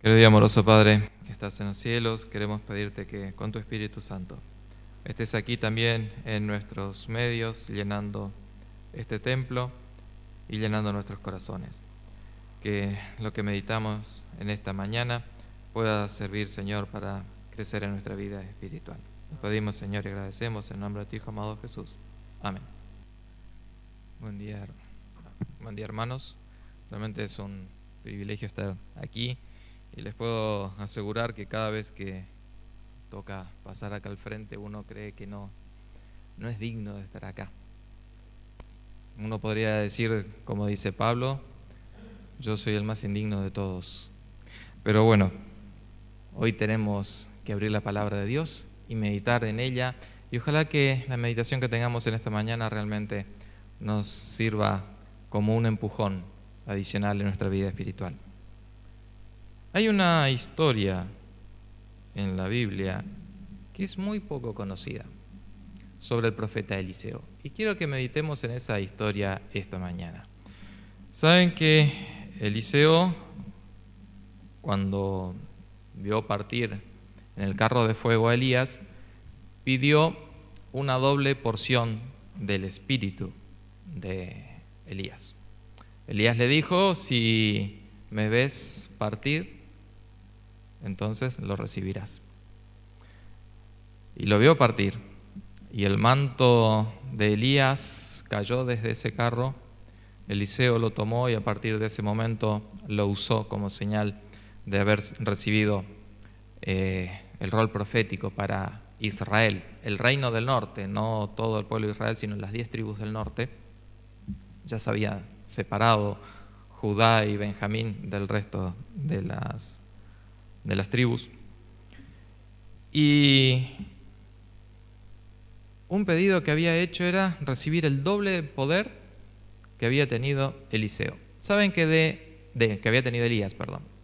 Querido y amoroso Padre, que estás en los cielos, queremos pedirte que con tu Espíritu Santo estés aquí también en nuestros medios, llenando este templo y llenando nuestros corazones. Que lo que meditamos en esta mañana pueda servir, Señor, para crecer en nuestra vida espiritual. Lo pedimos, Señor, y agradecemos en nombre de tu Hijo amado Jesús. Amén. Buen día, hermanos. Realmente es un privilegio estar aquí. Y les puedo asegurar que cada vez que toca pasar acá al frente, uno cree que no es digno de estar acá. Uno podría decir, como dice Pablo, yo soy el más indigno de todos. Pero bueno, hoy tenemos que abrir la palabra de Dios y meditar en ella. Y ojalá que la meditación que tengamos en esta mañana realmente nos sirva como un empujón adicional en nuestra vida espiritual. Hay una historia en la Biblia que es muy poco conocida sobre el profeta Eliseo. Y quiero que meditemos en esa historia esta mañana. Saben que Eliseo, cuando vio partir en el carro de fuego a Elías, pidió una doble porción del espíritu de Elías. Elías le dijo, si me ves partir, entonces lo recibirás. Y lo vio partir, y el manto de Elías cayó desde ese carro. Eliseo lo tomó y a partir de ese momento lo usó como señal de haber recibido el rol profético para Israel, el reino del norte, no todo el pueblo de Israel, sino las 10 tribus del norte. Ya se había separado Judá y Benjamín del resto de las tribus. Y un pedido que había hecho era recibir el doble poder que había tenido Eliseo. Saben que que había tenido Elías,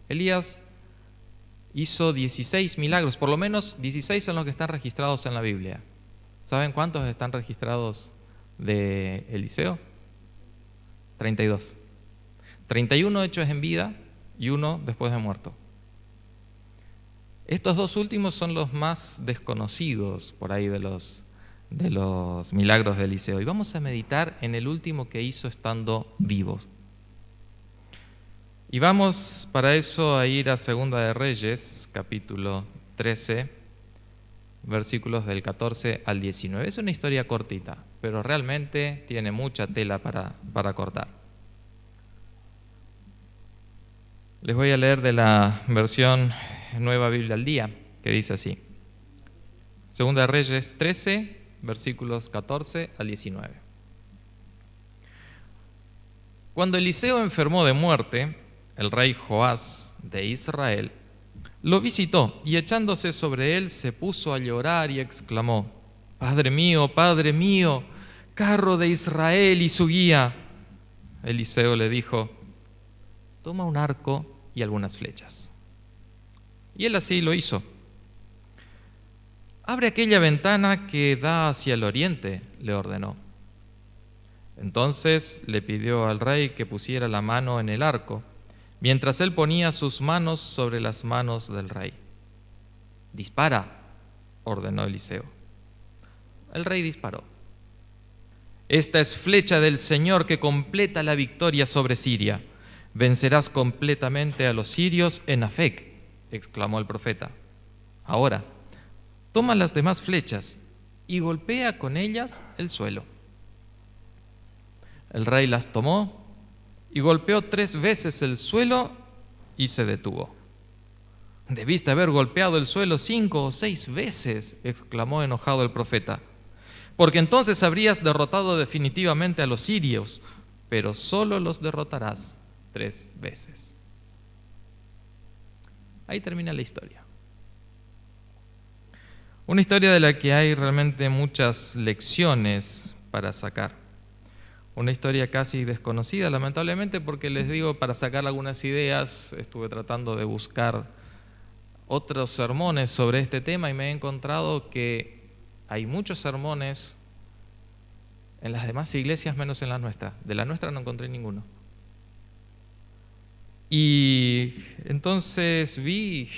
Elías hizo 16 milagros, por lo menos 16 son los que están registrados en la Biblia. ¿Saben cuántos están registrados de Eliseo? 32. 31 hechos en vida y uno después de muerto. Estos dos últimos son los más desconocidos por ahí de los milagros de Eliseo. Y vamos a meditar en el último que hizo estando vivo. Y vamos para eso a ir a Segunda de Reyes, capítulo 13, versículos del 14 al 19. Es una historia cortita, pero realmente tiene mucha tela para cortar. Les voy a leer de la versión Nueva Biblia al Día, que dice así. Segunda de Reyes 13, versículos 14 al 19. Cuando Eliseo enfermó de muerte, el rey Joás de Israel lo visitó y echándose sobre él se puso a llorar y exclamó: Padre mío, carro de Israel y su guía. Eliseo le dijo: toma un arco y algunas flechas. Y él así lo hizo. Abre aquella ventana que da hacia el oriente, le ordenó. Entonces le pidió al rey que pusiera la mano en el arco, mientras él ponía sus manos sobre las manos del rey. Dispara, ordenó Eliseo. El rey disparó. Esta es flecha del Señor que completa la victoria sobre Siria. Vencerás completamente a los sirios en Afec, exclamó el profeta. Ahora, toma las demás flechas y golpea con ellas el suelo. El rey las tomó y golpeó 3 veces el suelo y se detuvo. Debiste haber golpeado el suelo 5 o 6 veces, exclamó enojado el profeta, porque entonces habrías derrotado definitivamente a los sirios, pero solo los derrotarás 3 veces. Ahí termina la historia. Una historia de la que hay realmente muchas lecciones para sacar. Una historia casi desconocida, lamentablemente, porque les digo, para sacar algunas ideas, estuve tratando de buscar otros sermones sobre este tema y me he encontrado que hay muchos sermones en las demás iglesias menos en la nuestra. De la nuestra no encontré ninguno. Y entonces vi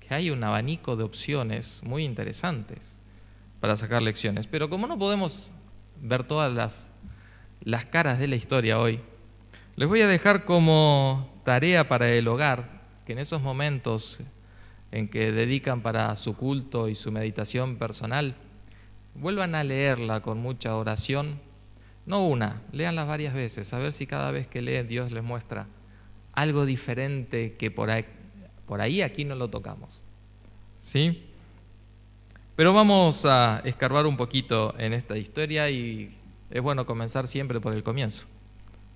que hay un abanico de opciones muy interesantes para sacar lecciones. Pero como no podemos ver todas las caras de la historia hoy, les voy a dejar como tarea para el hogar, que en esos momentos en que dedican para su culto y su meditación personal, vuelvan a leerla con mucha oración. No una, léanla varias veces, a ver si cada vez que leen Dios les muestra algo diferente que por ahí aquí no lo tocamos. ¿Sí? Pero vamos a escarbar un poquito en esta historia y es bueno comenzar siempre por el comienzo.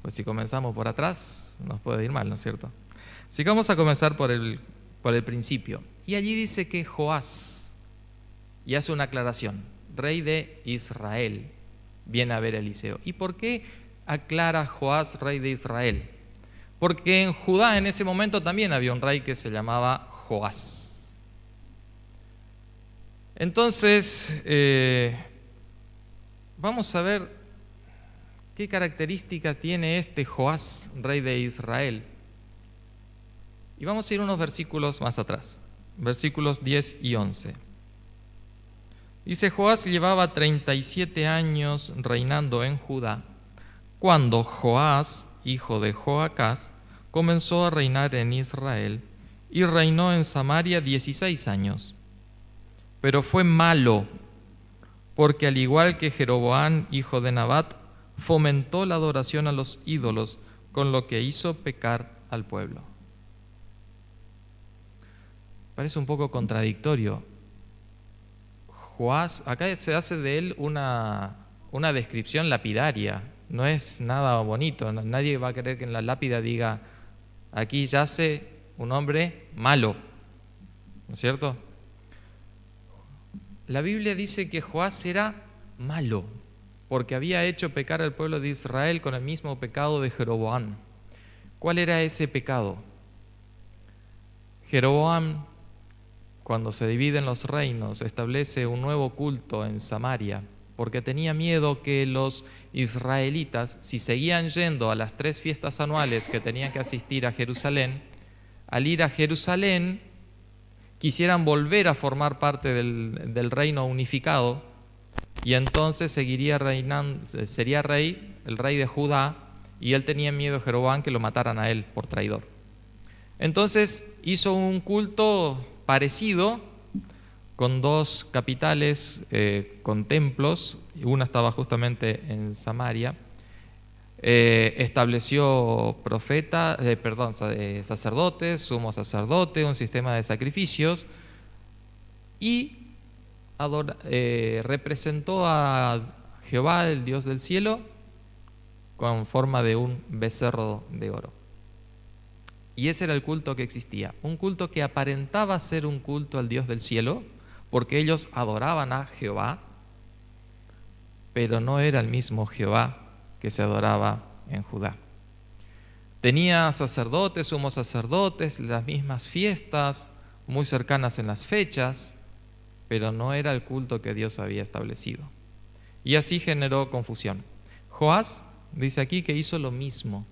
Pues si comenzamos por atrás, nos puede ir mal, ¿no es cierto? Así que vamos a comenzar por el principio. Y allí dice que Joás, y hace una aclaración, rey de Israel, viene a ver a Eliseo. ¿Y por qué aclara Joás, rey de Israel? Porque en Judá en ese momento también había un rey que se llamaba Joás. Entonces, vamos a ver qué característica tiene este Joás, rey de Israel. Y vamos a ir unos versículos más atrás, versículos 10 y 11. Dice, Joás llevaba 37 años reinando en Judá, cuando Joás, hijo de Joacás, comenzó a reinar en Israel y reinó en Samaria 16 años. Pero fue malo, porque al igual que Jeroboam, hijo de Nabat, fomentó la adoración a los ídolos, con lo que hizo pecar al pueblo. Parece un poco contradictorio. Joás, acá se hace de él una descripción lapidaria, no es nada bonito, nadie va a querer que en la lápida diga, aquí yace un hombre malo, ¿no es cierto? La Biblia dice que Joás era malo, porque había hecho pecar al pueblo de Israel con el mismo pecado de Jeroboam. ¿Cuál era ese pecado? Jeroboam, cuando se dividen los reinos, establece un nuevo culto en Samaria, porque tenía miedo que los israelitas, si seguían yendo a las 3 fiestas anuales que tenían que asistir a Jerusalén, al ir a Jerusalén, quisieran volver a formar parte del reino unificado, y entonces seguiría reinando, sería rey, el rey de Judá, y él tenía miedo, Jeroboam, que lo mataran a él por traidor. Entonces hizo un culto parecido, con 2 capitales, con templos, una estaba justamente en Samaria. Estableció sacerdotes, sumo sacerdote, un sistema de sacrificios y representó a Jehová, el Dios del cielo, con forma de un becerro de oro. Y ese era el culto que existía, un culto que aparentaba ser un culto al Dios del cielo, porque ellos adoraban a Jehová, pero no era el mismo Jehová que se adoraba en Judá. Tenía sacerdotes, sumos sacerdotes, las mismas fiestas, muy cercanas en las fechas, pero no era el culto que Dios había establecido. Y así generó confusión. Joás dice aquí que hizo lo mismo.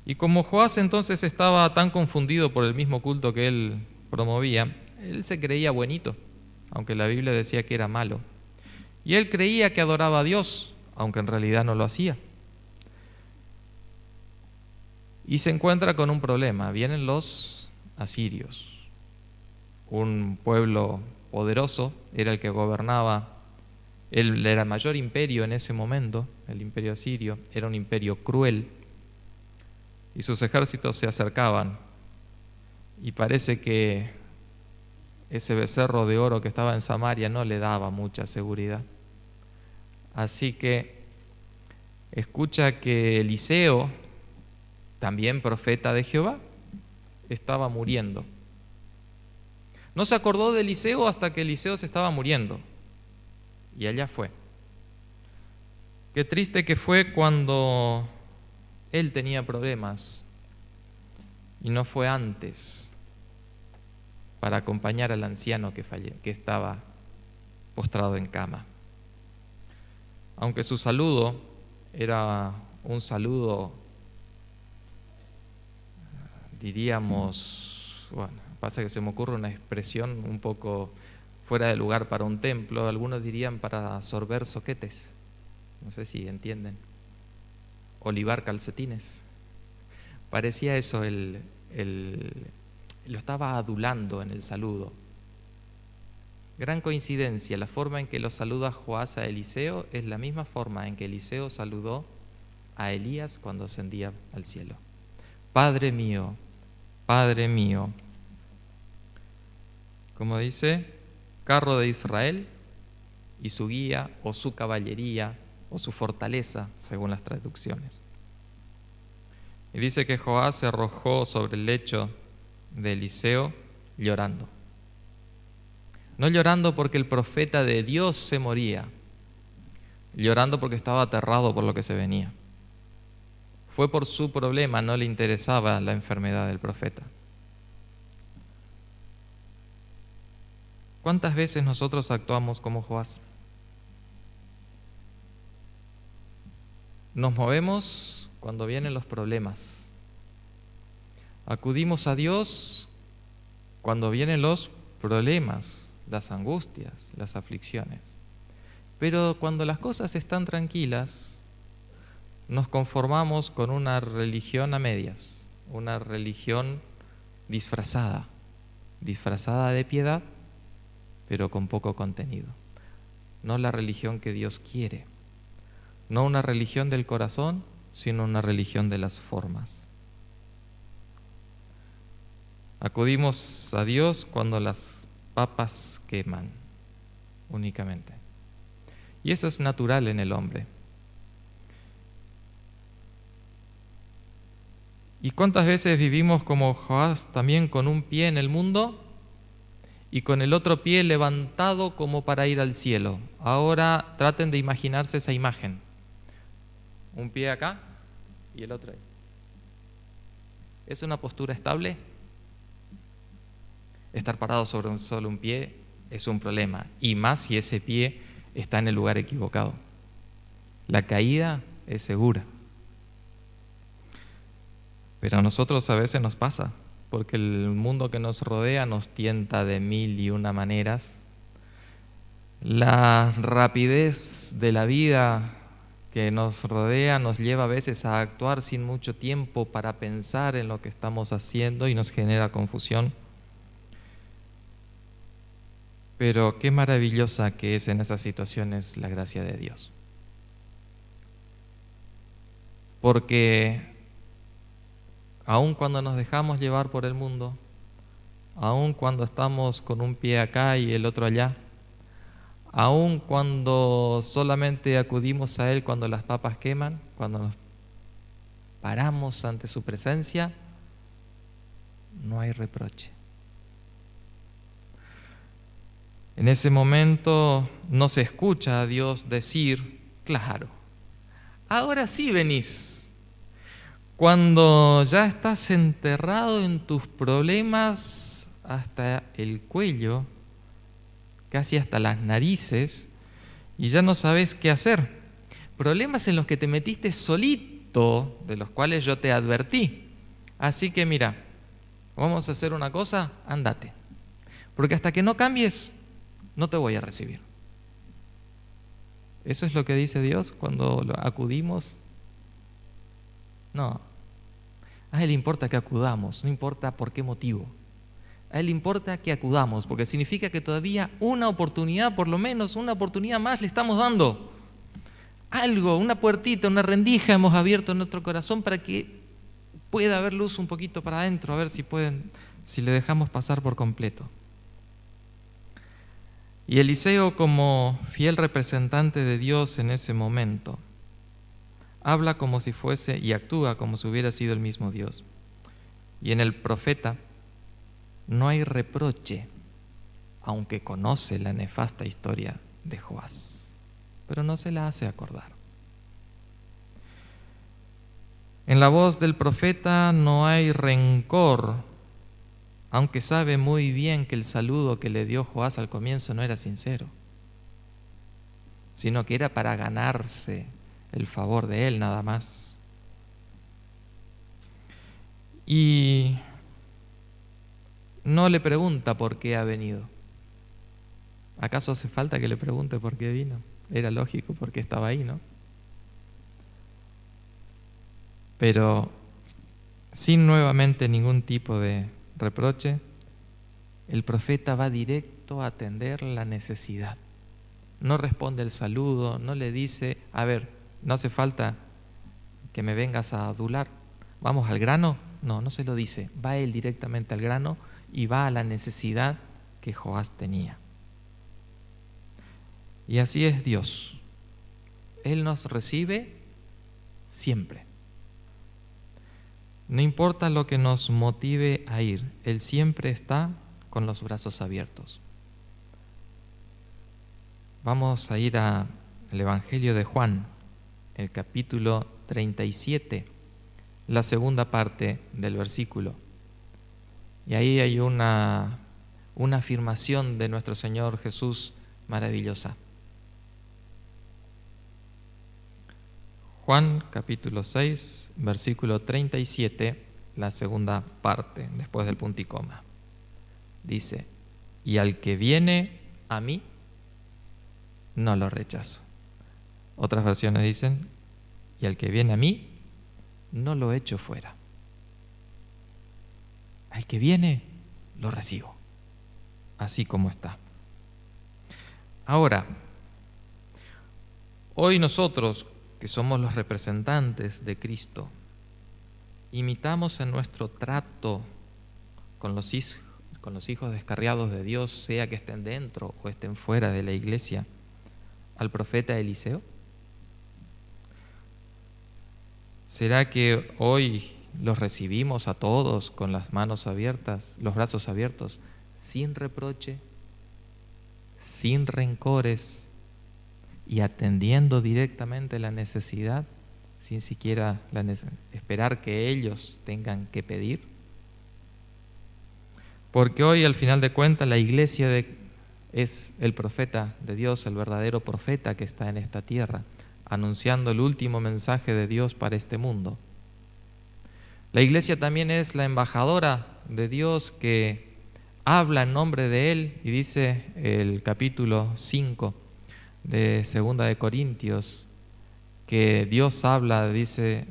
Y como Joás entonces estaba tan confundido por el mismo culto que él promovía, él se creía buenito, aunque la Biblia decía que era malo. Y él creía que adoraba a Dios, aunque en realidad no lo hacía. Y se encuentra con un problema. Vienen los asirios, un pueblo poderoso, era el que gobernaba, él era el mayor imperio en ese momento, el imperio asirio, era un imperio cruel, y sus ejércitos se acercaban, y parece que ese becerro de oro que estaba en Samaria no le daba mucha seguridad. Así que escucha que Eliseo, también profeta de Jehová, estaba muriendo. No se acordó de Eliseo hasta que Eliseo se estaba muriendo. Y allá fue. Qué triste que fue cuando él tenía problemas y no fue antes para acompañar al anciano que estaba postrado en cama. Aunque su saludo era un saludo diríamos, bueno, pasa que se me ocurre una expresión un poco fuera de lugar para un templo, algunos dirían para sorber soquetes, no sé si entienden, olivar calcetines. Parecía eso, lo estaba adulando en el saludo. Gran coincidencia, la forma en que lo saluda Joás a Eliseo es la misma forma en que Eliseo saludó a Elías cuando ascendía al cielo. Padre mío, Padre mío. Como dice, carro de Israel y su guía o su caballería o su fortaleza, según las traducciones. Y dice que Joás se arrojó sobre el lecho de Eliseo llorando. No llorando porque el profeta de Dios se moría, llorando porque estaba aterrado por lo que se venía. Fue por su problema, no le interesaba la enfermedad del profeta. ¿Cuántas veces nosotros actuamos como Joás? Nos movemos cuando vienen los problemas. Acudimos a Dios cuando vienen los problemas, las angustias, las aflicciones. Pero cuando las cosas están tranquilas, nos conformamos con una religión a medias, una religión disfrazada de piedad, pero con poco contenido. No la religión que Dios quiere, no una religión del corazón, sino una religión de las formas. Acudimos a Dios cuando las papas queman, únicamente. Y eso es natural en el hombre. ¿Y cuántas veces vivimos como Joás también con un pie en el mundo y con el otro pie levantado como para ir al cielo? Ahora traten de imaginarse esa imagen. Un pie acá y el otro ahí. ¿Es una postura estable? Estar parado sobre solo un pie es un problema, y más si ese pie está en el lugar equivocado. La caída es segura. Pero a nosotros a veces nos pasa, porque el mundo que nos rodea nos tienta de mil y una maneras. La rapidez de la vida que nos rodea nos lleva a veces a actuar sin mucho tiempo para pensar en lo que estamos haciendo y nos genera confusión. Pero qué maravillosa que es en esas situaciones la gracia de Dios. Porque aun cuando nos dejamos llevar por el mundo, aun cuando estamos con un pie acá y el otro allá, aun cuando solamente acudimos a Él cuando las papas queman, cuando nos paramos ante su presencia, no hay reproche. En ese momento no se escucha a Dios decir, claro, ahora sí venís. Cuando ya estás enterrado en tus problemas hasta el cuello, casi hasta las narices, y ya no sabes qué hacer. Problemas en los que te metiste solito, de los cuales yo te advertí. Así que mira, vamos a hacer una cosa, andate. Porque hasta que no cambies, no te voy a recibir. ¿Eso es lo que dice Dios cuando acudimos? No. A Él le importa que acudamos, no importa por qué motivo. A Él le importa que acudamos, porque significa que todavía una oportunidad, por lo menos una oportunidad más le estamos dando. Algo, una puertita, una rendija hemos abierto en nuestro corazón para que pueda haber luz un poquito para adentro, a ver si le dejamos pasar por completo. Y Eliseo, como fiel representante de Dios en ese momento, habla como si fuese y actúa como si hubiera sido el mismo Dios. Y en el profeta no hay reproche, aunque conoce la nefasta historia de Joás, pero no se la hace acordar. En la voz del profeta no hay rencor, aunque sabe muy bien que el saludo que le dio Joás al comienzo no era sincero, sino que era para ganarse el favor de él nada más. Y no le pregunta por qué ha venido. ¿Acaso hace falta que le pregunte por qué vino? Era lógico porque estaba ahí, ¿no? Pero sin nuevamente ningún tipo de reproche, el profeta va directo a atender la necesidad. No responde el saludo, no le dice, a ver, no hace falta que me vengas a adular, vamos al grano. No, no se lo dice, va él directamente al grano y va a la necesidad que Joás tenía. Y así es Dios. Él nos recibe siempre. No importa lo que nos motive a ir, Él siempre está con los brazos abiertos. Vamos a ir al Evangelio de Juan, el capítulo 37, la segunda parte del versículo. Y ahí hay una afirmación de nuestro Señor Jesús maravillosa. Juan capítulo 6, versículo 37, la segunda parte, después del punto y coma. Dice, y al que viene a mí, no lo rechazo. Otras versiones dicen, y al que viene a mí, no lo echo fuera. Al que viene, lo recibo, así como está. Ahora, hoy nosotros, que somos los representantes de Cristo, imitamos en nuestro trato con los hijos descarriados de Dios, sea que estén dentro o estén fuera de la iglesia, al profeta Eliseo. ¿Será que hoy los recibimos a todos con las manos abiertas, los brazos abiertos, sin reproche, sin rencores, y atendiendo directamente la necesidad, sin siquiera esperar que ellos tengan que pedir? Porque hoy, al final de cuentas, la iglesia es el profeta de Dios, el verdadero profeta que está en esta tierra, anunciando el último mensaje de Dios para este mundo. La iglesia también es la embajadora de Dios que habla en nombre de Él, y dice el capítulo 5 de 2 de Corintios, que Dios habla, dice,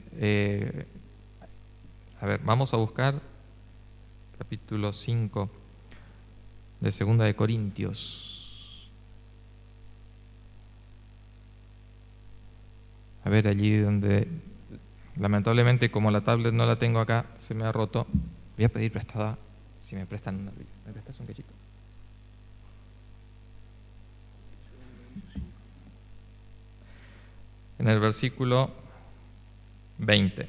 vamos a buscar capítulo 5 de 2 de Corintios. A ver, allí donde, lamentablemente, como la tablet no la tengo acá, se me ha roto. Voy a pedir prestada, si me prestan una Biblia. ¿Me prestas un cachito? En el versículo 20.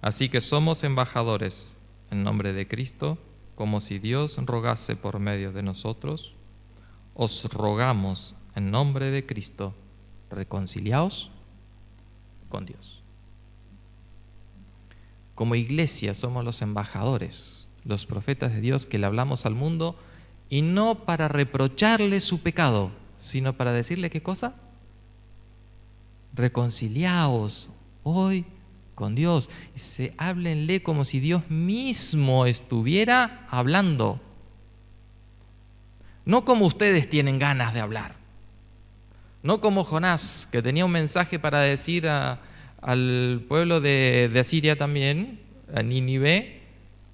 Así que somos embajadores en nombre de Cristo, como si Dios rogase por medio de nosotros. Os rogamos en nombre de Cristo, reconciliaos con Dios. Como iglesia somos los embajadores, los profetas de Dios que le hablamos al mundo, y no para reprocharle su pecado, sino para decirle ¿qué cosa? Reconciliaos hoy con Dios. Háblenle como si Dios mismo estuviera hablando. No como ustedes tienen ganas de hablar. No como Jonás, que tenía un mensaje para decir al pueblo de Asiria también, a Nínive,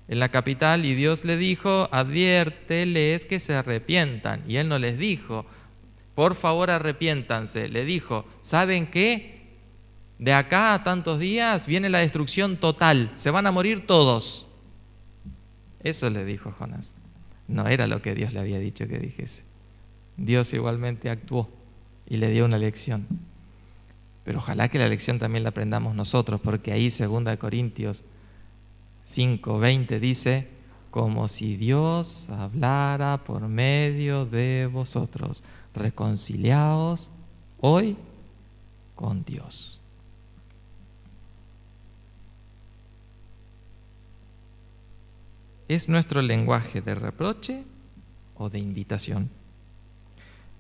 en la capital, y Dios le dijo, adviérteles que se arrepientan. Y él no les dijo, por favor arrepiéntanse. Le dijo, ¿saben qué? De acá a tantos días viene la destrucción total, se van a morir todos. Eso le dijo Jonás. No era lo que Dios le había dicho que dijese. Dios igualmente actuó y le dio una lección. Pero ojalá que la lección también la aprendamos nosotros, porque ahí 2 Corintios 5:20 dice, como si Dios hablara por medio de vosotros, reconciliaos hoy con Dios. ¿Es nuestro lenguaje de reproche o de invitación?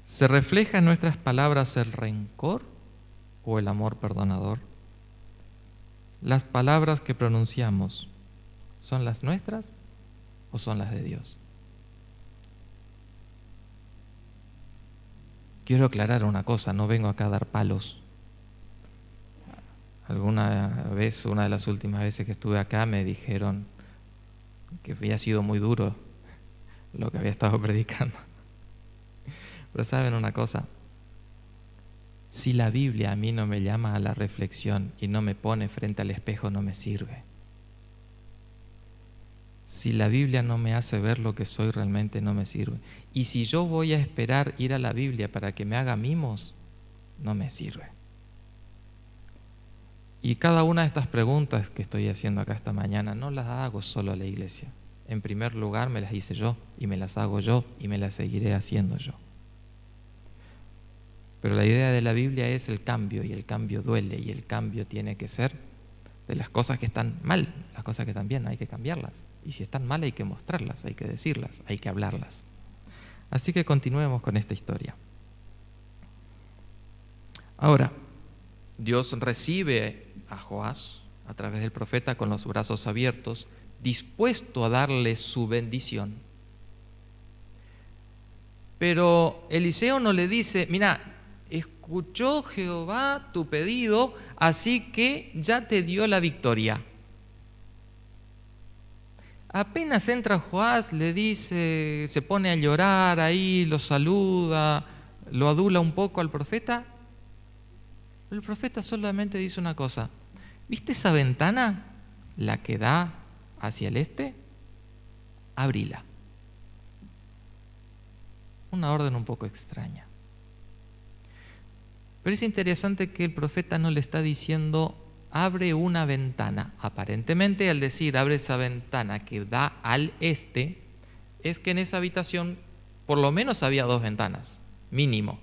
¿Se refleja en nuestras palabras el rencor o el amor perdonador? ¿Las palabras que pronunciamos son las nuestras o son las de Dios? Quiero aclarar una cosa, no vengo acá a dar palos. Alguna vez, una de las últimas veces que estuve acá, me dijeron que había sido muy duro lo que había estado predicando. Pero saben una cosa, si la Biblia a mí no me llama a la reflexión y no me pone frente al espejo, no me sirve. Si la Biblia no me hace ver lo que soy realmente, no me sirve. Y si yo voy a esperar ir a la Biblia para que me haga mimos, no me sirve. Y cada una de estas preguntas que estoy haciendo acá esta mañana no las hago solo a la iglesia. En primer lugar me las hice yo y me las hago yo y me las seguiré haciendo yo. Pero la idea de la Biblia es el cambio, y el cambio duele, y el cambio tiene que ser de las cosas que están mal. Las cosas que están bien hay que cambiarlas, y si están mal hay que mostrarlas, hay que decirlas, hay que hablarlas. Así que continuemos con esta historia. Ahora, Dios recibe a Joás a través del profeta con los brazos abiertos, dispuesto a darle su bendición. Pero Eliseo no le dice: mira, escuchó Jehová tu pedido, así que ya te dio la victoria. Apenas entra Joás, le dice, se pone a llorar ahí, lo saluda, lo adula un poco al profeta. El profeta solamente dice una cosa: ¿viste esa ventana? La que da hacia el este, abrila. Una orden un poco extraña. Pero es interesante que el profeta no le está diciendo abre una ventana. Aparentemente, al decir abre esa ventana que da al este, es que en esa habitación por lo menos había 2 ventanas, mínimo.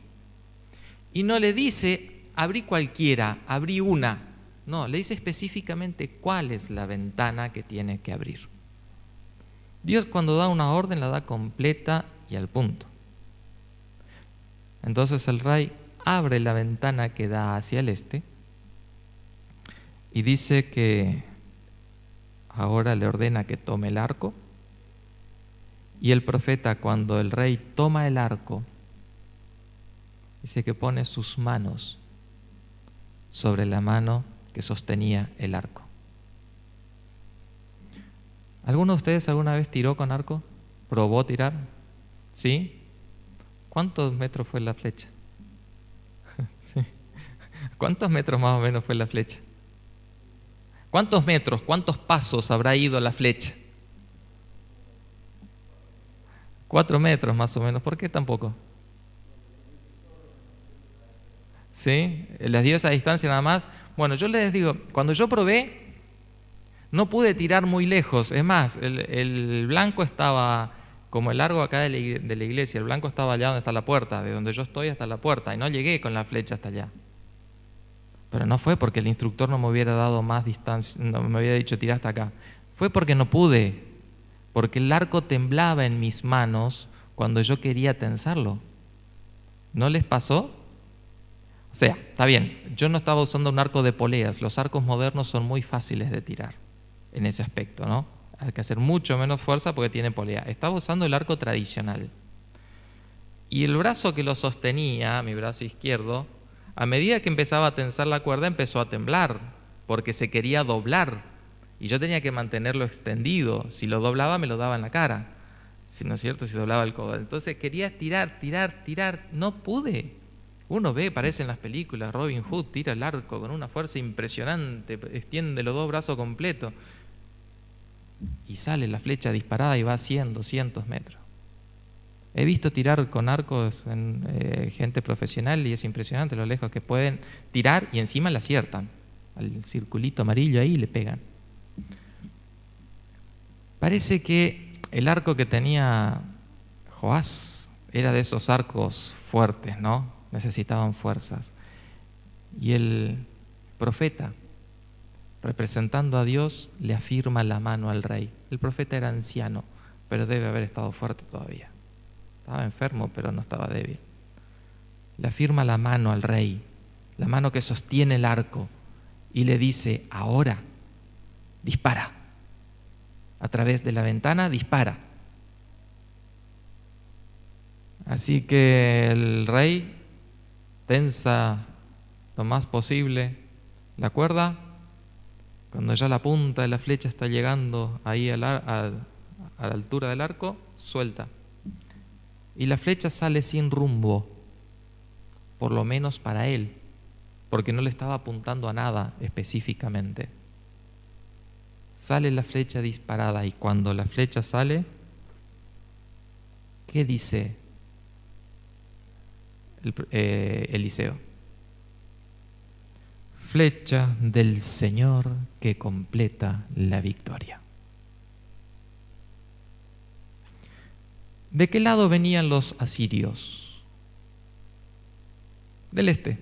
Y no le dice abrí cualquiera, abrí una. No, le dice específicamente cuál es la ventana que tiene que abrir. Dios, cuando da una orden, la da completa y al punto. Entonces el rey abre la ventana que da hacia el este y dice que ahora le ordena que tome el arco. Y el profeta, cuando el rey toma el arco, dice que pone sus manos sobre la mano que sostenía el arco. ¿Alguno de ustedes alguna vez tiró con arco? ¿Probó tirar? ¿Sí? ¿Cuántos metros fue la flecha? ¿Sí? ¿Cuántos metros más o menos fue la flecha? ¿Cuántos metros, cuántos pasos habrá ido la flecha? 4 metros más o menos. ¿Por qué tan poco? ¿Sí? ¿Les dio esa distancia nada más? Bueno, yo les digo, cuando yo probé, no pude tirar muy lejos. Es más, el blanco estaba como el largo acá de la iglesia. El blanco estaba allá donde está la puerta, de donde yo estoy hasta la puerta, y no llegué con la flecha hasta allá. Pero no fue porque el instructor no me hubiera dado más distancia, no me había dicho tira hasta acá. Fue porque no pude, porque el arco temblaba en mis manos cuando yo quería tensarlo. ¿No les pasó? O sea, está bien, yo no estaba usando un arco de poleas. Los arcos modernos son muy fáciles de tirar en ese aspecto, ¿no? Hay que hacer mucho menos fuerza porque tiene polea. Estaba usando el arco tradicional. Y el brazo que lo sostenía, mi brazo izquierdo, a medida que empezaba a tensar la cuerda, empezó a temblar, porque se quería doblar. Y yo tenía que mantenerlo extendido. Si lo doblaba, me lo daba en la cara. Si no es cierto, si doblaba el codo. Entonces quería tirar. No pude. Uno ve, parece en las películas, Robin Hood tira el arco con una fuerza impresionante, extiende los 2 brazos completos. Y sale la flecha disparada y va a 100, 200 metros. He visto tirar con arcos en gente profesional y es impresionante lo lejos que pueden tirar y encima le aciertan. Al circulito amarillo ahí le pegan. Parece que el arco que tenía Joás era de esos arcos fuertes, ¿no? Necesitaban fuerzas. Y el profeta, representando a Dios, le afirma la mano al rey. El profeta era anciano, pero debe haber estado fuerte todavía. Estaba enfermo, pero no estaba débil. Le afirma la mano al rey, la mano que sostiene el arco, y le dice: ahora, dispara. a través de la ventana, dispara. Así que el rey tensa lo más posible la cuerda. Cuando ya la punta de la flecha está llegando ahí a la altura del arco, suelta. Y la flecha sale sin rumbo, por lo menos para él, porque no le estaba apuntando a nada específicamente. Sale la flecha disparada, y cuando la flecha sale, ¿qué dice Eliseo? Flecha del Señor que completa la victoria. ¿De qué lado venían los asirios? Del este,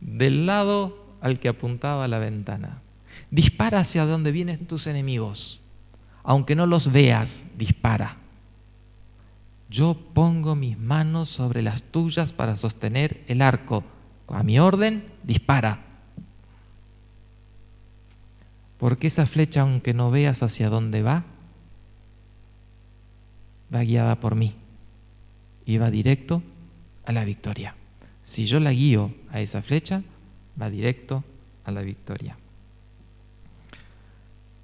del lado al que apuntaba la ventana. Dispara hacia donde vienen tus enemigos, aunque no los veas, dispara. Yo pongo mis manos sobre las tuyas para sostener el arco. A mi orden, dispara. Porque esa flecha, aunque no veas hacia dónde va guiada por mí y va directo a la victoria. Si yo la guío a esa flecha, va directo a la victoria.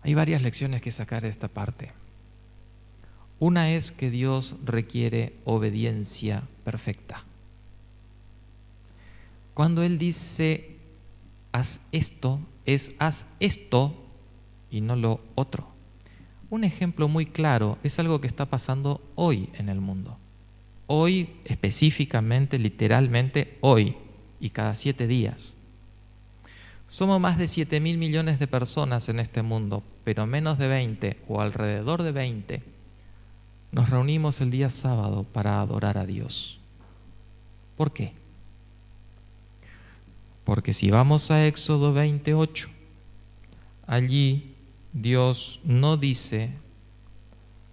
Hay varias lecciones que sacar de esta parte. Una es que Dios requiere obediencia perfecta. Cuando Él dice, haz esto, es haz esto y no lo otro. Un ejemplo muy claro es algo que está pasando hoy en el mundo. Hoy, específicamente, literalmente hoy, y cada 7 días. Somos más de 7.000 millones de personas en este mundo, pero menos de 20 o alrededor de 20 nos reunimos el día sábado para adorar a Dios. ¿Por qué? Porque si vamos a Éxodo 28, allí Dios no dice,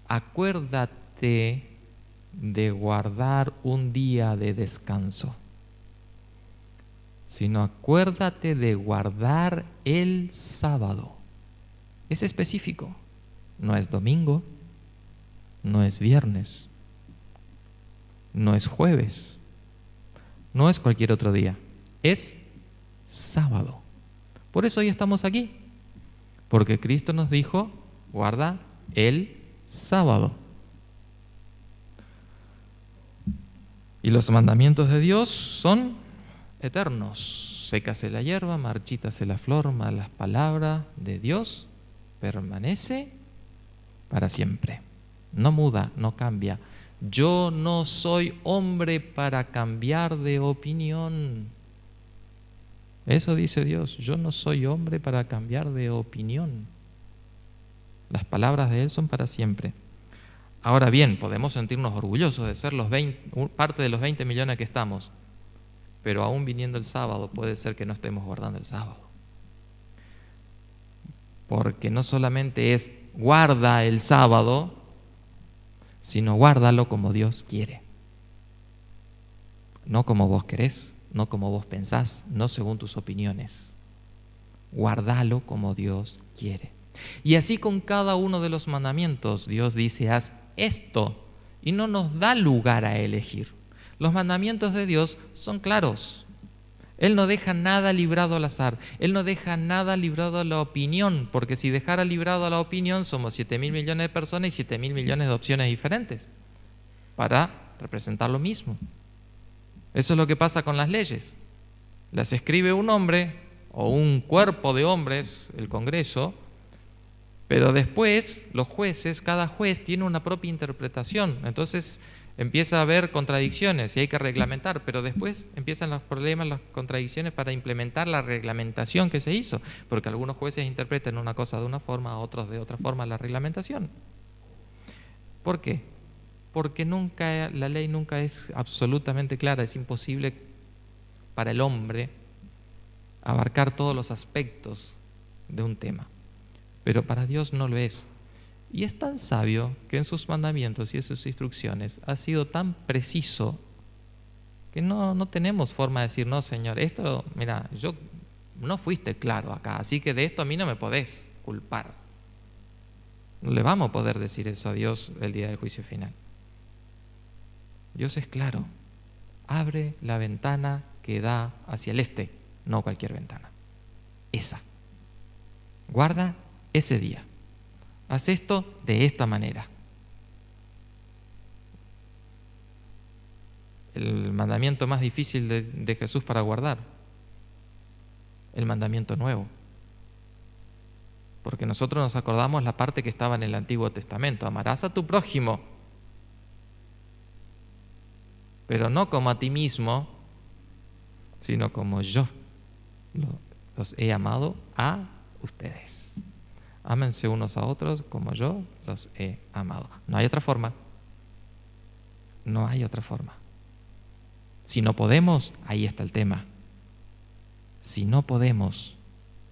acuérdate de guardar un día de descanso, sino acuérdate de guardar el sábado. Es específico, no es domingo, no es viernes, no es jueves, no es cualquier otro día, es sábado. Por eso hoy estamos aquí, porque Cristo nos dijo, guarda el sábado. Y los mandamientos de Dios son eternos. Sécase la hierba, marchítase la flor, mas las palabras de Dios permanece para siempre. No muda, no cambia. Yo no soy hombre para cambiar de opinión. Eso dice Dios, yo no soy hombre para cambiar de opinión. Las palabras de Él son para siempre. Ahora bien, podemos sentirnos orgullosos de ser parte de los 20 millones que estamos, pero aún viniendo el sábado puede ser que no estemos guardando el sábado. Porque no solamente es guarda el sábado, sino guárdalo como Dios quiere. No como vos querés, no como vos pensás, no según tus opiniones. Guárdalo como Dios quiere. Y así con cada uno de los mandamientos, Dios dice, haz esto, y no nos da lugar a elegir. Los mandamientos de Dios son claros. Él no deja nada librado al azar. Él no deja nada librado a la opinión, porque si dejara librado a la opinión, somos 7.000 millones de personas y 7.000 millones de opciones diferentes para representar lo mismo. Eso es lo que pasa con las leyes. Las escribe un hombre o un cuerpo de hombres, el Congreso, pero después los jueces, cada juez tiene una propia interpretación. Entonces empieza a haber contradicciones y hay que reglamentar, pero después empiezan los problemas, las contradicciones para implementar la reglamentación que se hizo, porque algunos jueces interpretan una cosa de una forma, otros de otra forma la reglamentación. ¿Por qué? Porque la ley nunca es absolutamente clara, es imposible para el hombre abarcar todos los aspectos de un tema, pero para Dios no lo es. Y es tan sabio que en sus mandamientos y en sus instrucciones ha sido tan preciso que no tenemos forma de decir, no, Señor, esto, mira, no fuiste claro acá, así que de esto a mí no me podés culpar. No le vamos a poder decir eso a Dios el día del juicio final. Dios es claro. Abre la ventana que da hacia el este, no cualquier ventana. Esa. Guarda ese día. Haz esto de esta manera. El mandamiento más difícil de Jesús para guardar. El mandamiento nuevo. Porque nosotros nos acordamos la parte que estaba en el Antiguo Testamento. Amarás a tu prójimo, pero no como a ti mismo, sino como yo los he amado a ustedes. Ámense unos a otros como yo los he amado. No hay otra forma. No hay otra forma. Si no podemos, ahí está el tema. Si no podemos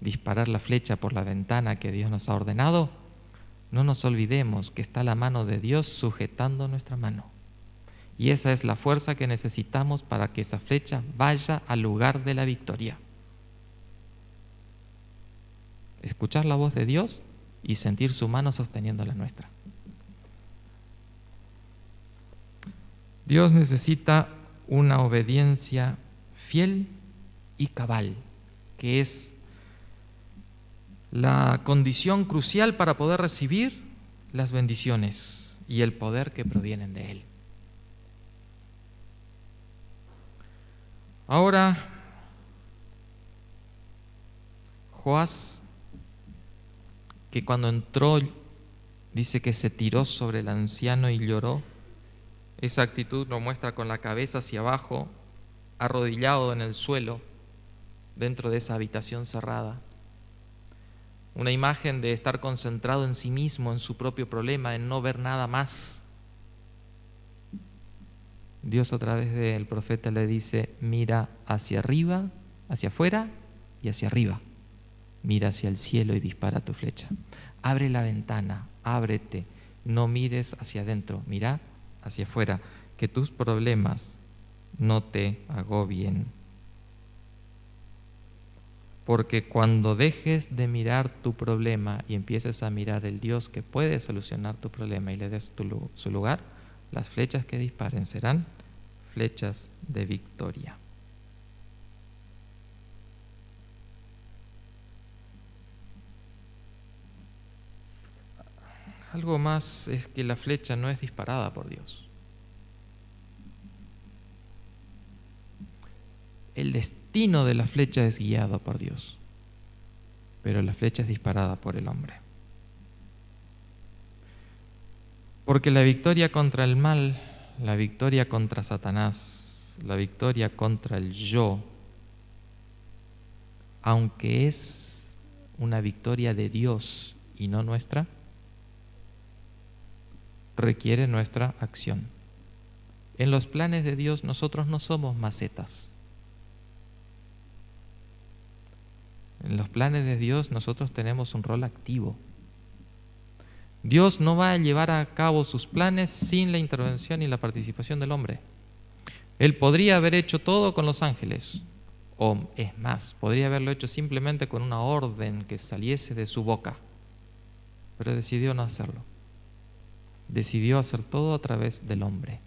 disparar la flecha por la ventana que Dios nos ha ordenado, no nos olvidemos que está la mano de Dios sujetando nuestra mano. Y esa es la fuerza que necesitamos para que esa flecha vaya al lugar de la victoria. Escuchar la voz de Dios y sentir su mano sosteniendo la nuestra. Dios necesita una obediencia fiel y cabal, que es la condición crucial para poder recibir las bendiciones y el poder que provienen de Él. Ahora, Joás, que cuando entró, dice que se tiró sobre el anciano y lloró. Esa actitud lo muestra con la cabeza hacia abajo, arrodillado en el suelo, dentro de esa habitación cerrada. Una imagen de estar concentrado en sí mismo, en su propio problema, en no ver nada más. Dios a través del profeta le dice, mira hacia arriba, hacia afuera y hacia arriba. Mira hacia el cielo y dispara tu flecha. Abre la ventana, ábrete, no mires hacia adentro, mira hacia afuera, que tus problemas no te agobien. Porque cuando dejes de mirar tu problema y empieces a mirar el Dios que puede solucionar tu problema y le des su lugar, las flechas que disparen serán flechas de victoria. Algo más es que la flecha no es disparada por Dios. El destino de la flecha es guiado por Dios, pero la flecha es disparada por el hombre. Porque la victoria contra el mal, la victoria contra Satanás, la victoria contra el yo, aunque es una victoria de Dios y no nuestra, requiere nuestra acción. En los planes de Dios nosotros no somos macetas. En los planes de Dios nosotros tenemos un rol activo. Dios no va a llevar a cabo sus planes sin la intervención y la participación del hombre. Él podría haber hecho todo con los ángeles, o es más, podría haberlo hecho simplemente con una orden que saliese de su boca, pero decidió no hacerlo. Decidió hacer todo a través del hombre.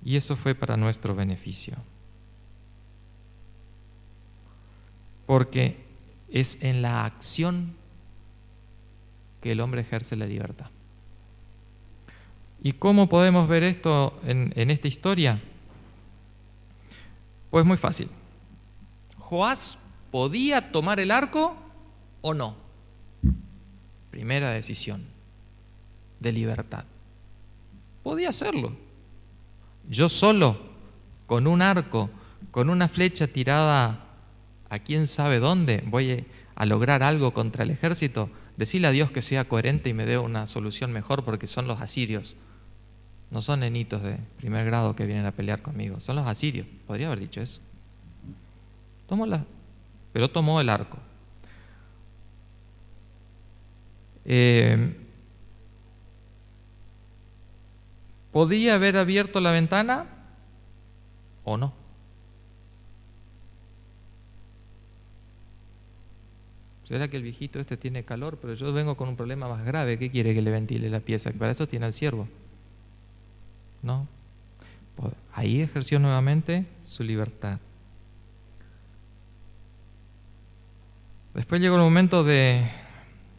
Y eso fue para nuestro beneficio. Porque es en la acción que el hombre ejerce la libertad. ¿Y cómo podemos ver esto en esta historia? Pues muy fácil. ¿Joás podía tomar el arco o no? Primera decisión de libertad. Podía hacerlo. Yo solo, con un arco, con una flecha tirada a quién sabe dónde, voy a lograr algo contra el ejército. Decirle a Dios que sea coherente y me dé una solución mejor, porque son los asirios. No son nenitos de primer grado que vienen a pelear conmigo, son los asirios. Podría haber dicho eso. Pero tomó el arco. ¿Podía haber abierto la ventana o no? ¿será que el viejito este tiene calor? Pero yo vengo con un problema más grave. ¿Qué quiere que le ventile la pieza? Para eso tiene al siervo. ¿No? Ahí ejerció nuevamente su libertad. Después llegó el momento de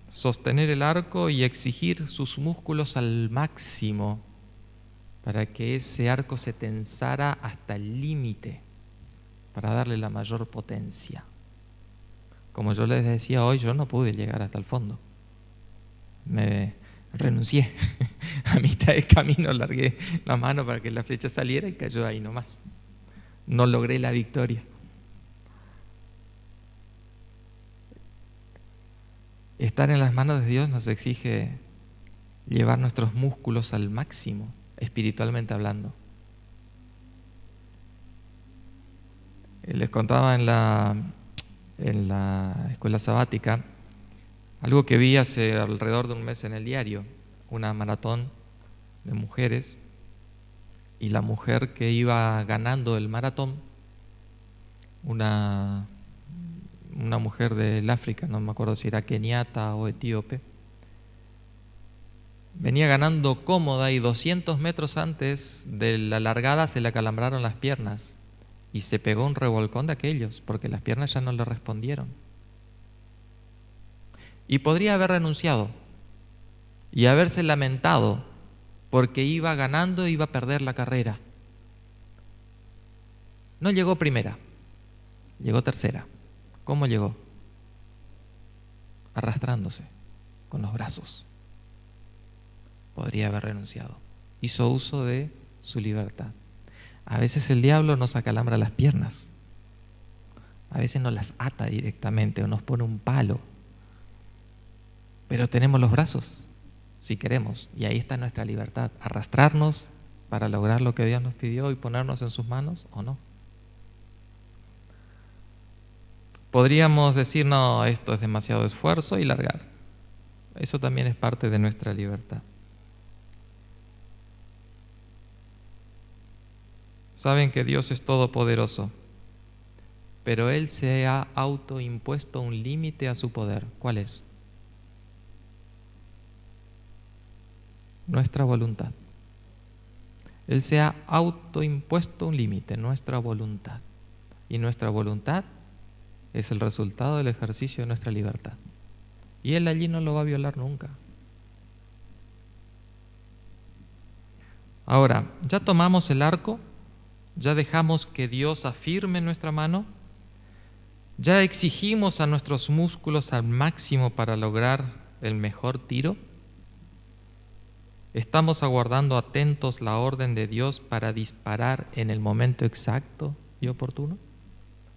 sostener el arco y exigir sus músculos al máximo para que ese arco se tensara hasta el límite, para darle la mayor potencia. Como yo les decía hoy, yo no pude llegar hasta el fondo. Me renuncié. A mitad de camino largué la mano para que la flecha saliera y cayó ahí nomás. No logré la victoria. Estar en las manos de Dios nos exige llevar nuestros músculos al máximo, espiritualmente hablando. Les contaba en la escuela sabática algo que vi hace alrededor de un mes en el diario, una maratón de mujeres, y la mujer que iba ganando el maratón, una mujer del África, no me acuerdo si era keniata o etíope, venía ganando cómoda y 200 metros antes de la largada se le acalambraron las piernas y se pegó un revolcón de aquellos porque las piernas ya no le respondieron. Y podría haber renunciado y haberse lamentado porque iba ganando e iba a perder la carrera. No llegó primera, llegó tercera. ¿Cómo llegó? Arrastrándose con los brazos. Podría haber renunciado. Hizo uso de su libertad. A veces el diablo nos acalambra las piernas. A veces nos las ata directamente o nos pone un palo. Pero tenemos los brazos, si queremos. Y ahí está nuestra libertad. Arrastrarnos para lograr lo que Dios nos pidió y ponernos en sus manos o no. Podríamos decir, no, esto es demasiado esfuerzo y largar. Eso también es parte de nuestra libertad. Saben que Dios es todopoderoso, pero Él se ha autoimpuesto un límite a su poder. ¿Cuál es? Nuestra voluntad. Él se ha autoimpuesto un límite, nuestra voluntad. Y nuestra voluntad es el resultado del ejercicio de nuestra libertad. Y Él allí no lo va a violar nunca. Ahora, ya tomamos el arco, ya dejamos que Dios afirme nuestra mano, ya exigimos a nuestros músculos al máximo para lograr el mejor tiro. Estamos aguardando atentos la orden de Dios para disparar en el momento exacto y oportuno,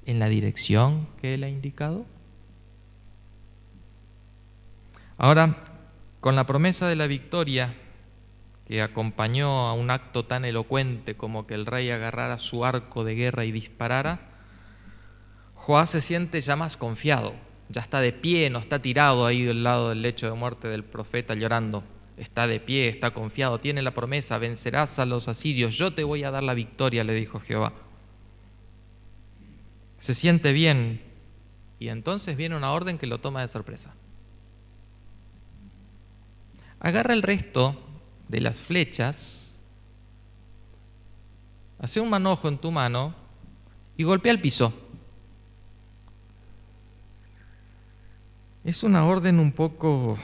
en la dirección que Él ha indicado. Ahora, con la promesa de la victoria que acompañó a un acto tan elocuente como que el rey agarrara su arco de guerra y disparara, Joás se siente ya más confiado, ya está de pie, no está tirado ahí del lado del lecho de muerte del profeta llorando, está de pie, está confiado, tiene la promesa, vencerás a los asirios, yo te voy a dar la victoria, le dijo Jehová. Se siente bien y entonces viene una orden que lo toma de sorpresa. Agarra el resto de las flechas, hace un manojo en tu mano y golpea el piso. Es una orden un poco,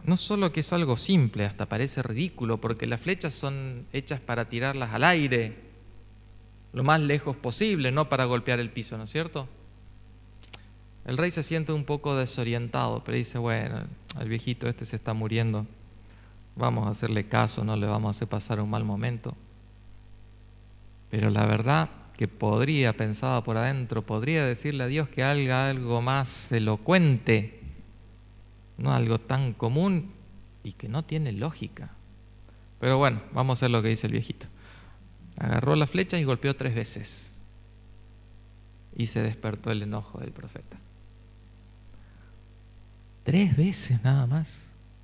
no solo que es algo simple, hasta parece ridículo, porque las flechas son hechas para tirarlas al aire, lo más lejos posible, no para golpear el piso, ¿no es cierto? El rey se siente un poco desorientado, pero dice, bueno, el viejito este se está muriendo, vamos a hacerle caso, no le vamos a hacer pasar un mal momento. Pero la verdad que podría, pensaba por adentro, podría decirle a Dios que haga algo más elocuente, no algo tan común y que no tiene lógica. Pero bueno, vamos a hacer lo que dice el viejito. Agarró las flechas y golpeó 3 veces. Y se despertó el enojo del profeta. 3 veces nada más.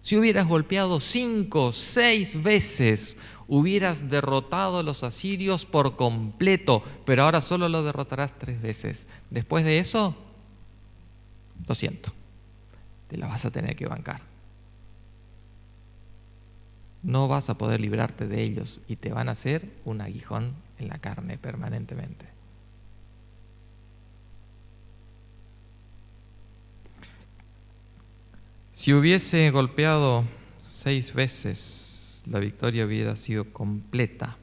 Si hubieras golpeado 5, 6 veces, hubieras derrotado a los asirios por completo, pero ahora solo lo derrotarás 3 veces. Después de eso, lo siento, te la vas a tener que bancar. No vas a poder librarte de ellos y te van a hacer un aguijón en la carne permanentemente. Si hubiese golpeado 6 veces, la victoria hubiera sido completa.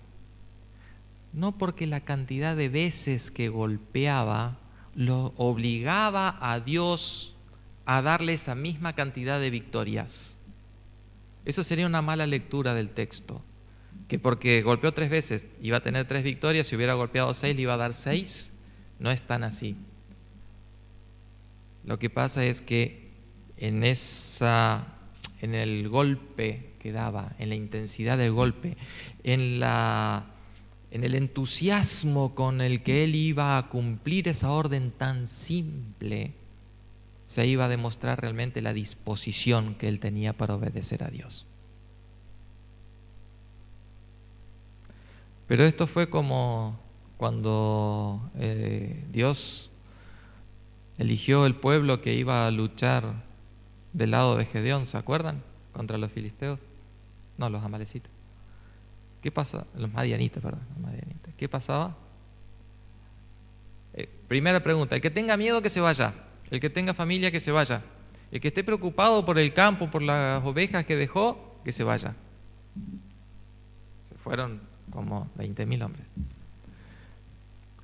No porque la cantidad de veces que golpeaba lo obligaba a Dios a darle esa misma cantidad de victorias. Eso sería una mala lectura del texto. Que porque golpeó 3 veces iba a tener 3 victorias, si hubiera golpeado 6 le iba a dar 6. No es tan así. Lo que pasa es que en el golpe que daba, en la intensidad del golpe, en el entusiasmo con el que él iba a cumplir esa orden tan simple, se iba a demostrar realmente la disposición que él tenía para obedecer a Dios. Pero esto fue como cuando Dios eligió el pueblo que iba a luchar del lado de Gedeón, ¿se acuerdan? Contra los filisteos. No, los amalecitas. ¿Qué pasa? Los madianitas, perdón. Los madianitas. ¿Qué pasaba? Primera pregunta, el que tenga miedo que se vaya, el que tenga familia que se vaya, el que esté preocupado por el campo, por las ovejas que dejó, que se vaya. Se fueron como 20.000 hombres.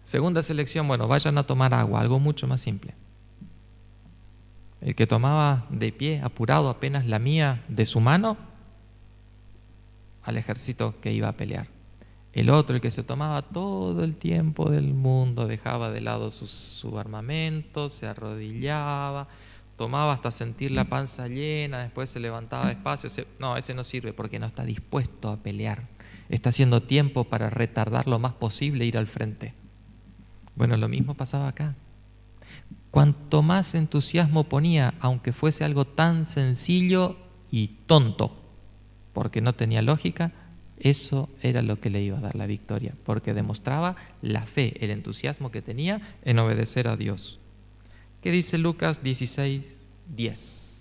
Segunda selección, bueno, vayan a tomar agua, algo mucho más simple. El que tomaba de pie, apurado, apenas lamía de su mano al ejército que iba a pelear. El otro, el que se tomaba todo el tiempo del mundo, dejaba de lado su armamento, se arrodillaba, tomaba hasta sentir la panza llena, después se levantaba despacio. No, ese no sirve porque no está dispuesto a pelear. Está haciendo tiempo para retardar lo más posible e ir al frente. Bueno, lo mismo pasaba acá. Cuanto más entusiasmo ponía, aunque fuese algo tan sencillo y tonto, porque no tenía lógica, eso era lo que le iba a dar la victoria, porque demostraba la fe, el entusiasmo que tenía en obedecer a Dios. ¿Qué dice Lucas 16:10?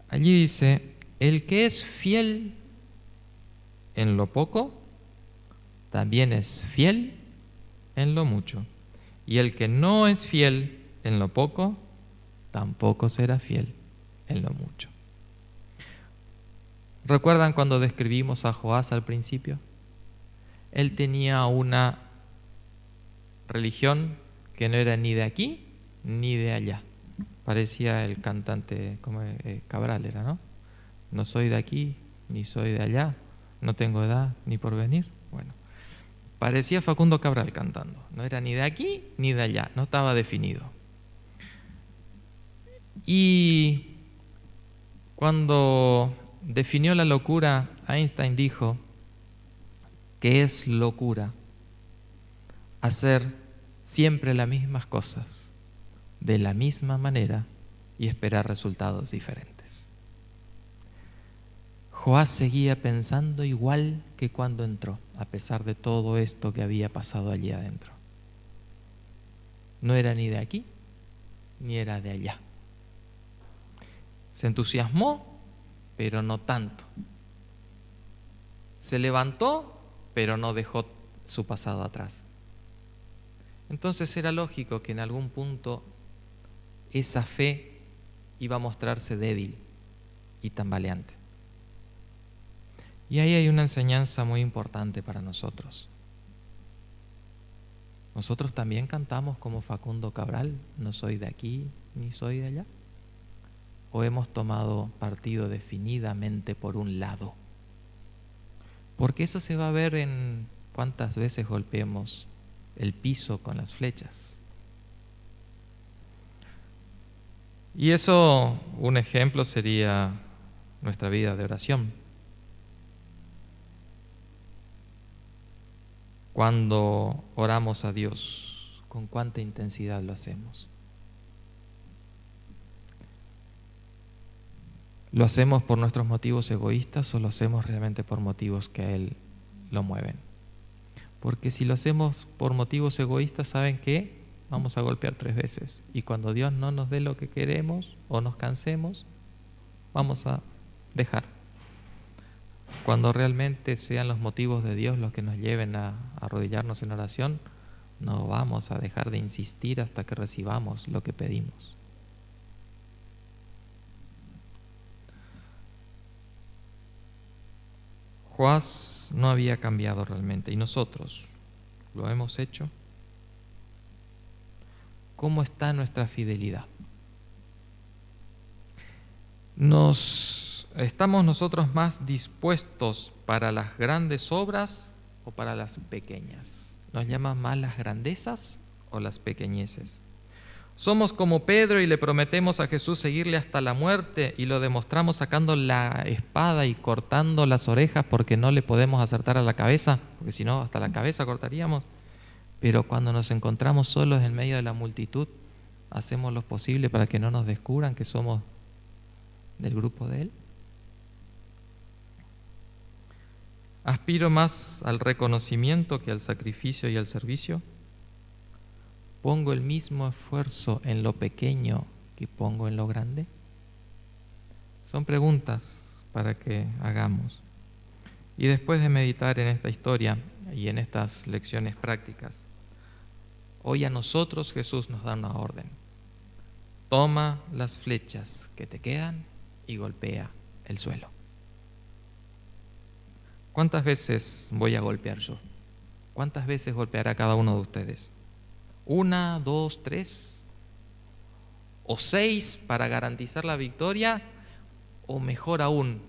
Allí dice, el que es fiel en lo poco, también es fiel en lo mucho. Y el que no es fiel en lo poco, tampoco será fiel en lo mucho. ¿Recuerdan cuando describimos a Joás al principio? Él tenía una religión que no era ni de aquí ni de allá. Parecía el cantante como Cabral era, ¿no? No soy de aquí ni soy de allá, no tengo edad ni porvenir. Bueno, parecía Facundo Cabral cantando. No era ni de aquí ni de allá, no estaba definido. Y cuando definió la locura, Einstein dijo que es locura hacer siempre las mismas cosas de la misma manera y esperar resultados diferentes. Joás seguía pensando igual que cuando entró, a pesar de todo esto que había pasado allí adentro. No era ni de aquí, ni era de allá. Se entusiasmó, pero no tanto. Se levantó, pero no dejó su pasado atrás. Entonces era lógico que en algún punto esa fe iba a mostrarse débil y tambaleante. Y ahí hay una enseñanza muy importante para nosotros. Nosotros también cantamos como Facundo Cabral, no soy de aquí ni soy de allá. ¿O hemos tomado partido definidamente por un lado? Porque eso se va a ver en cuántas veces golpeemos el piso con las flechas. Y eso, un ejemplo sería nuestra vida de oración. Cuando oramos a Dios, ¿con cuánta intensidad lo hacemos? ¿Lo hacemos por nuestros motivos egoístas o lo hacemos realmente por motivos que a Él lo mueven? Porque si lo hacemos por motivos egoístas, ¿saben qué? Vamos a golpear 3 veces. Y cuando Dios no nos dé lo que queremos o nos cansemos, vamos a dejar. Cuando realmente sean los motivos de Dios los que nos lleven a arrodillarnos en oración, no vamos a dejar de insistir hasta que recibamos lo que pedimos. Joás no había cambiado realmente. ¿Y nosotros lo hemos hecho? ¿Cómo está nuestra fidelidad? ¿Estamos nosotros más dispuestos para las grandes obras o para las pequeñas? ¿Nos llaman más las grandezas o las pequeñeces? Somos como Pedro y le prometemos a Jesús seguirle hasta la muerte y lo demostramos sacando la espada y cortando las orejas porque no le podemos acertar a la cabeza, porque si no, hasta la cabeza cortaríamos. Pero cuando nos encontramos solos en medio de la multitud, hacemos lo posible para que no nos descubran que somos del grupo de Él. ¿Aspiro más al reconocimiento que al sacrificio y al servicio? ¿Pongo el mismo esfuerzo en lo pequeño que pongo en lo grande? Son preguntas para que hagamos. Y después de meditar en esta historia y en estas lecciones prácticas, hoy a nosotros Jesús nos da una orden. Toma las flechas que te quedan y golpea el suelo. ¿Cuántas veces voy a golpear yo? ¿Cuántas veces golpeará cada uno de ustedes? 1, 2, 3 o 6 para garantizar la victoria, o mejor aún,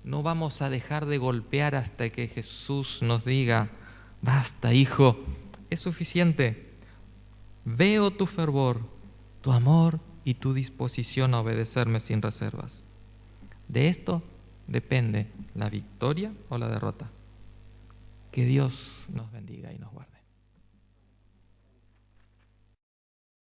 no vamos a dejar de golpear hasta que Jesús nos diga: basta, hijo, es suficiente. Veo tu fervor, tu amor y tu disposición a obedecerme sin reservas. De esto depende la victoria o la derrota. Que Dios nos bendiga y nos guarde.